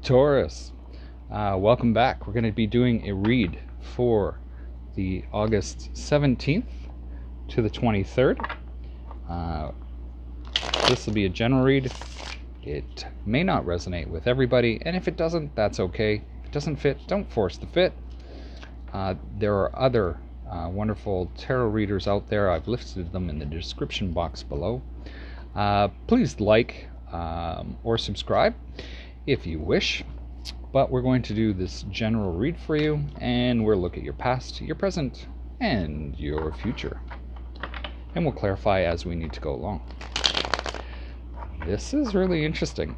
Taurus, welcome back. We're going to be doing a read for the August 17th to the 23rd. This will be a general read. It may not resonate with everybody, and if it doesn't, that's okay. If it doesn't fit, don't force the fit. There are other wonderful tarot readers out there. I've listed them in the description box below. Please like or subscribe if you wish, but we're going to do this general read for you, and we'll look at your past, your present, and your future, and we'll clarify as we need to go along. This is really interesting.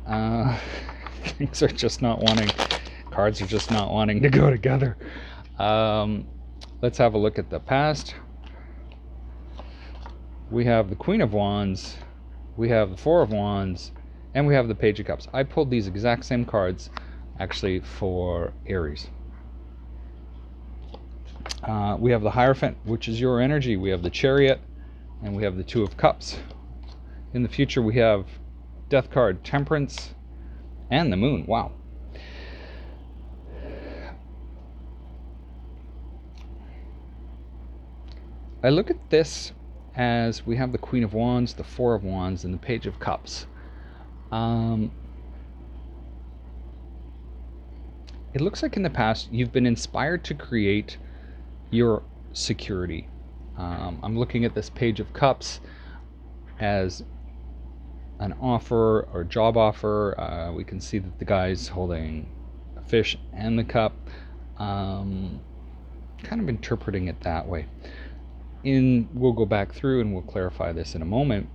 Things are just not wanting, cards are just not wanting to go together. Let's have a look at the past. We have the Queen of Wands, we have the Four of Wands, and we have the Page of Cups. I pulled these exact same cards actually for Aries. We have the Hierophant, which is your energy. We have the Chariot, and we have the Two of Cups. In the future, we have Death card, Temperance, and the Moon. Wow. I look at this as we have the Queen of Wands, the Four of Wands, and the Page of Cups. It looks like in the past you've been inspired to create your security. I'm looking at this Page of Cups as an offer or job offer. We can see that the guy's holding a fish and the cup. Kind of interpreting it that way. We'll go back through and we'll clarify this in a moment.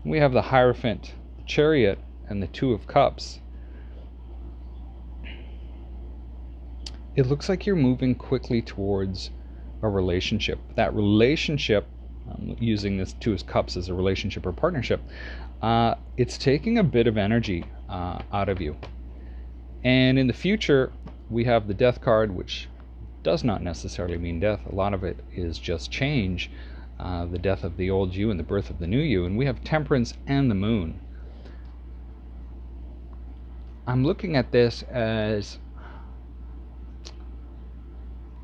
We have the Hierophant, the Chariot, and the Two of Cups. It looks like you're moving quickly towards a relationship. That relationship, using this Two of Cups as a relationship or partnership, it's taking a bit of energy out of you. And in the future, we have the Death card, which does not necessarily mean death. A lot of it is just change, the death of the old you and the birth of the new you. And we have Temperance and the Moon. I'm looking at this as,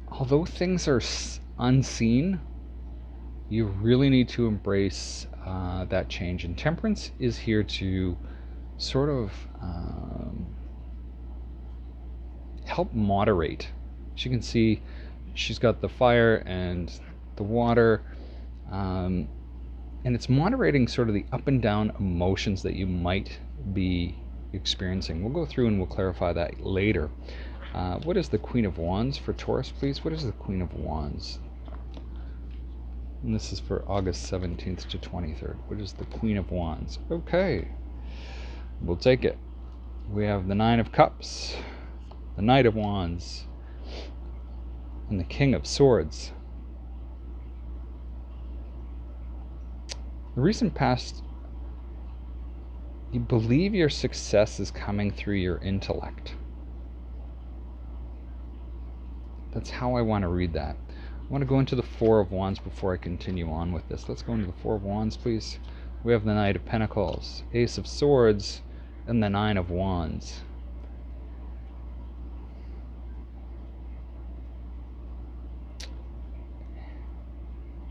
although things are unseen, you really need to embrace that change. And Temperance is here to sort of help moderate. As you can see, she's got the fire and the water, and it's moderating sort of the up and down emotions that you might be experiencing. We'll go through and we'll clarify that later. What is the Queen of Wands for Taurus, please? What is the Queen of Wands? And this is for August 17th to 23rd. What is the Queen of Wands? Okay, we'll take it. We have the Nine of Cups, the Knight of Wands, and the King of Swords. The recent past, you believe your success is coming through your intellect. That's how I want to read that. I want to go into the Four of Wands before I continue on with this. Let's go into the Four of Wands, please. We have the Knight of Pentacles, Ace of Swords, and the Nine of Wands.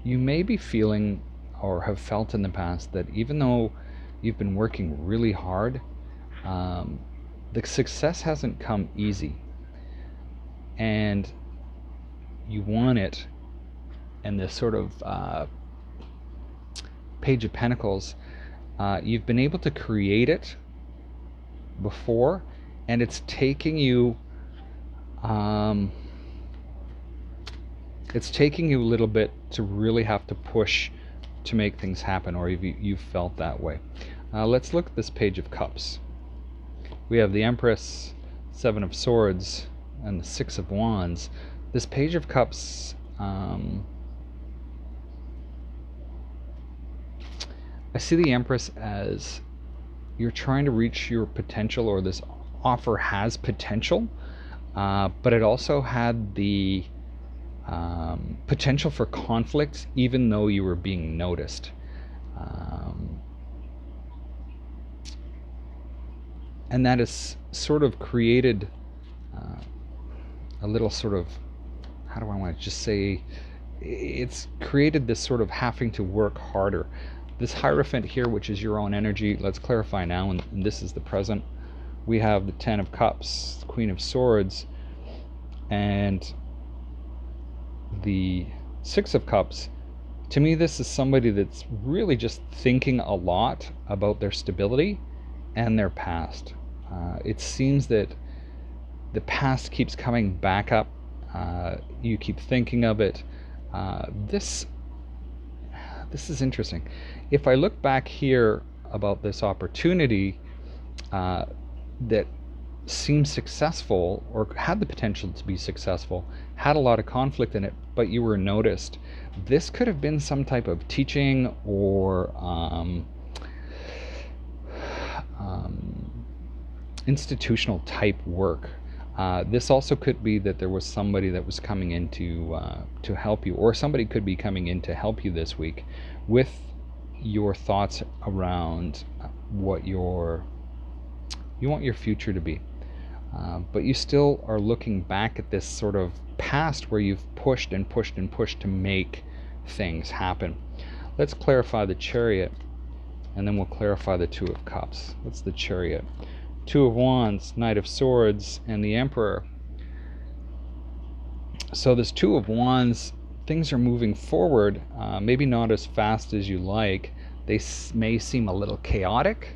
You may be feeling or have felt in the past that even though you've been working really hard, the success hasn't come easy. And you want it, and this sort of Page of Pentacles, you've been able to create it before, and it's taking you a little bit to really have to push to make things happen, or you've felt that way. Let's look at this Page of Cups. We have the Empress, Seven of Swords, and the Six of Wands. This Page of Cups, I see the Empress as you're trying to reach your potential, or this offer has potential, but it also had the potential for conflict, even though you were being noticed. and that has sort of created a little sort of, how do I want to just say, it's created this sort of having to work harder. This Hierophant here, which is your own energy, let's clarify now, and this is the present. We have the Ten of Cups, the Queen of Swords, and the Six of Cups. To me, this is somebody that's really just thinking a lot about their stability and their past. It seems that the past keeps coming back up. You keep thinking of it. This is interesting. If I look back here about this opportunity that seemed successful or had the potential to be successful, had a lot of conflict in it, but you were noticed, this could have been some type of teaching or institutional type work. This also could be that there was somebody that was coming in to help you, or somebody could be coming in to help you this week with your thoughts around what you want your future to be. But you still are looking back at this sort of past where you've pushed and pushed and pushed to make things happen. Let's clarify the Chariot, and then we'll clarify the Two of Cups. What's the Chariot? Two of Wands, Knight of Swords, and the Emperor. So this Two of Wands, things are moving forward, maybe not as fast as you like. They may seem a little chaotic.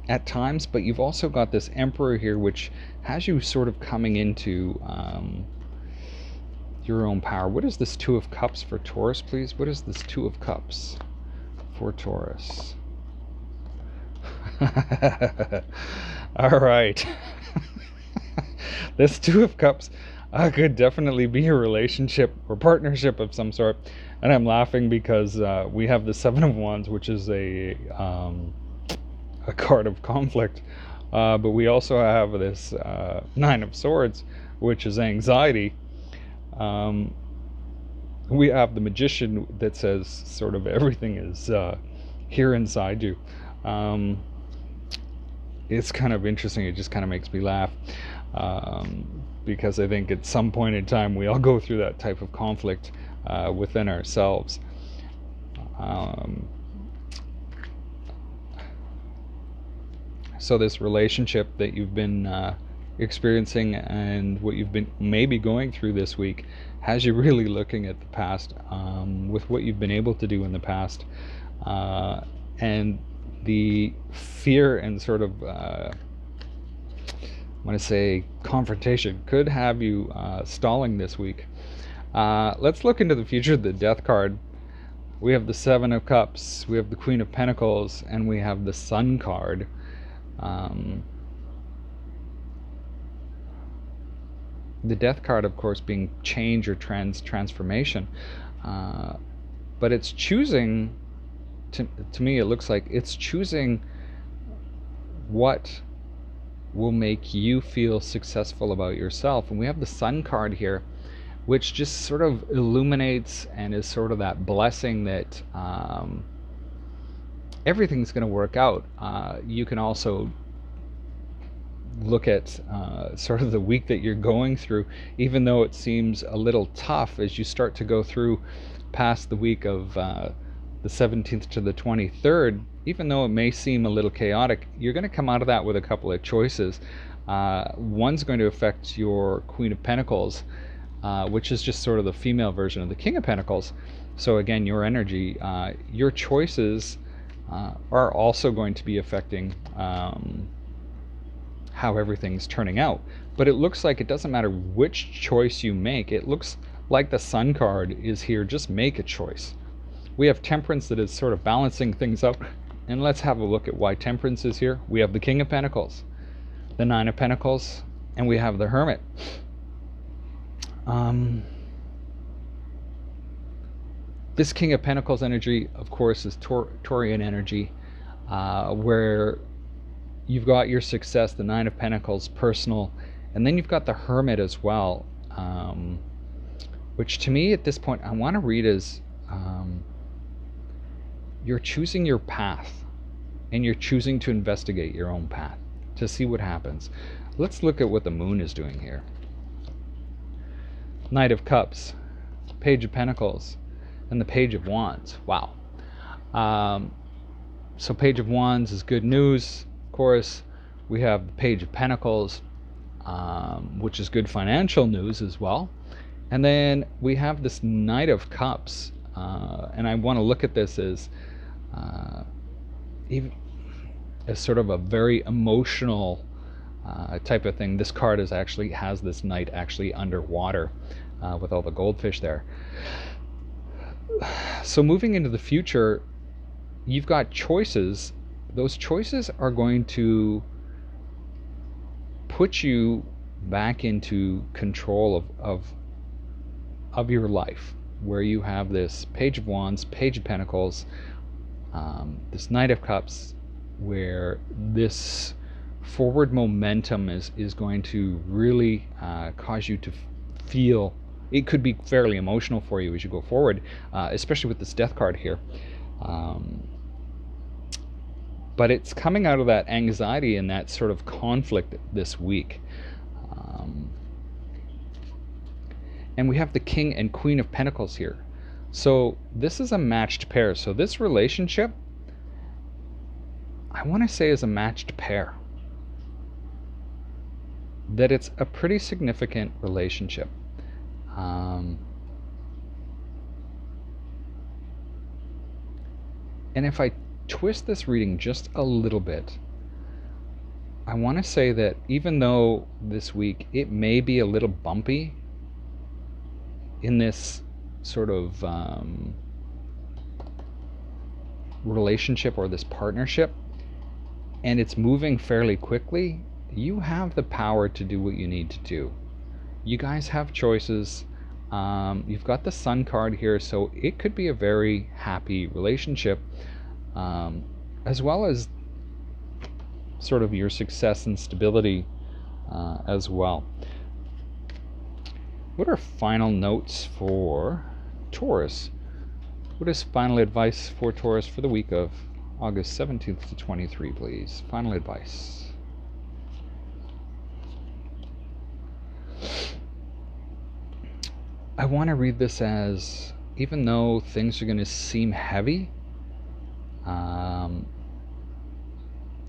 At times, but you've also got this Emperor here, which has you sort of coming into your own power. What is this Two of Cups for Taurus, please? What is this Two of Cups for Taurus? All right. This Two of Cups could definitely be a relationship or partnership of some sort. And I'm laughing because we have the Seven of Wands, which is a card of conflict. But we also have this Nine of Swords, which is anxiety. We have the Magician that says sort of everything is here inside you. It's kind of interesting. It just kind of makes me laugh because I think at some point in time we all go through that type of conflict within ourselves. So this relationship that you've been experiencing and what you've been maybe going through this week has you really looking at the past with what you've been able to do in the past, and the fear and sort of I want to say confrontation could have you stalling this week. Let's look into the future. The Death card. We have the Seven of Cups, we have the Queen of Pentacles, and we have the Sun card. The Death card, of course, being change or transformation, but it's choosing. To me, it looks like it's choosing what will make you feel successful about yourself. And we have the Sun card here, which just sort of illuminates and is sort of that blessing that everything's going to work out. You can also look at sort of the week that you're going through, even though it seems a little tough as you start to go through past the week of the 17th to the 23rd. Even though it may seem a little chaotic, you're going to come out of that with a couple of choices. One's going to affect your Queen of Pentacles, which is just sort of the female version of the King of Pentacles. So again, your energy, your choices are also going to be affecting how everything's turning out. But it looks like it doesn't matter which choice you make. It looks like the Sun card is here. Just make a choice. We have Temperance that is sort of balancing things out. And let's have a look at why Temperance is here. We have the King of Pentacles, the Nine of Pentacles, and we have the Hermit. This King of Pentacles energy, of course, is Taurian energy, where you've got your success, the Nine of Pentacles, personal, and then you've got the Hermit as well, which to me at this point I want to read as You're choosing your path, and you're choosing to investigate your own path to see what happens. Let's look at what the moon is doing here. Knight of Cups, Page of Pentacles, and the Page of Wands. Wow. So Page of Wands is good news, of course. We have the Page of Pentacles, which is good financial news as well. And then we have this Knight of Cups, and I want to look at this as even as sort of a very emotional type of thing. This card has this knight actually underwater with all the goldfish there. So moving into the future, you've got choices. Those choices are going to put you back into control of your life, where you have this Page of Wands, Page of Pentacles, this Knight of Cups, where this forward momentum is going to really cause you to feel. It could be fairly emotional for you as you go forward, especially with this Death card here. But it's coming out of that anxiety and that sort of conflict this week. And we have the King and Queen of Pentacles here. So this is a matched pair. So this relationship, I want to say, is a matched pair. That it's a pretty significant relationship. And if I twist this reading just a little bit, I want to say that even though this week it may be a little bumpy in this sort of relationship or this partnership, and it's moving fairly quickly, you have the power to do what you need to do. You guys have choices. You've got the Sun card here, so it could be a very happy relationship, as well as sort of your success and stability as well. What are final notes for Taurus? What is final advice for Taurus for the week of August 17th to 23, please? Final advice. I want to read this as, even though things are going to seem heavy,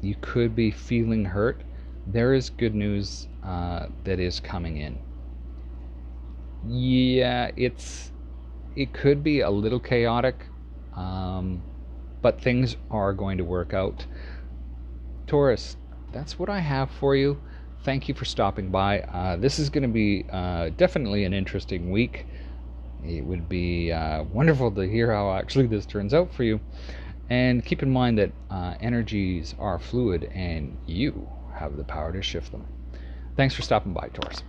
you could be feeling hurt, there is good news that is coming in. Yeah, it could be a little chaotic, but things are going to work out. Taurus, that's what I have for you. Thank you for stopping by. This is going to be definitely an interesting week. It would be wonderful to hear how actually this turns out for you. And keep in mind that energies are fluid and you have the power to shift them. Thanks for stopping by, Taurus.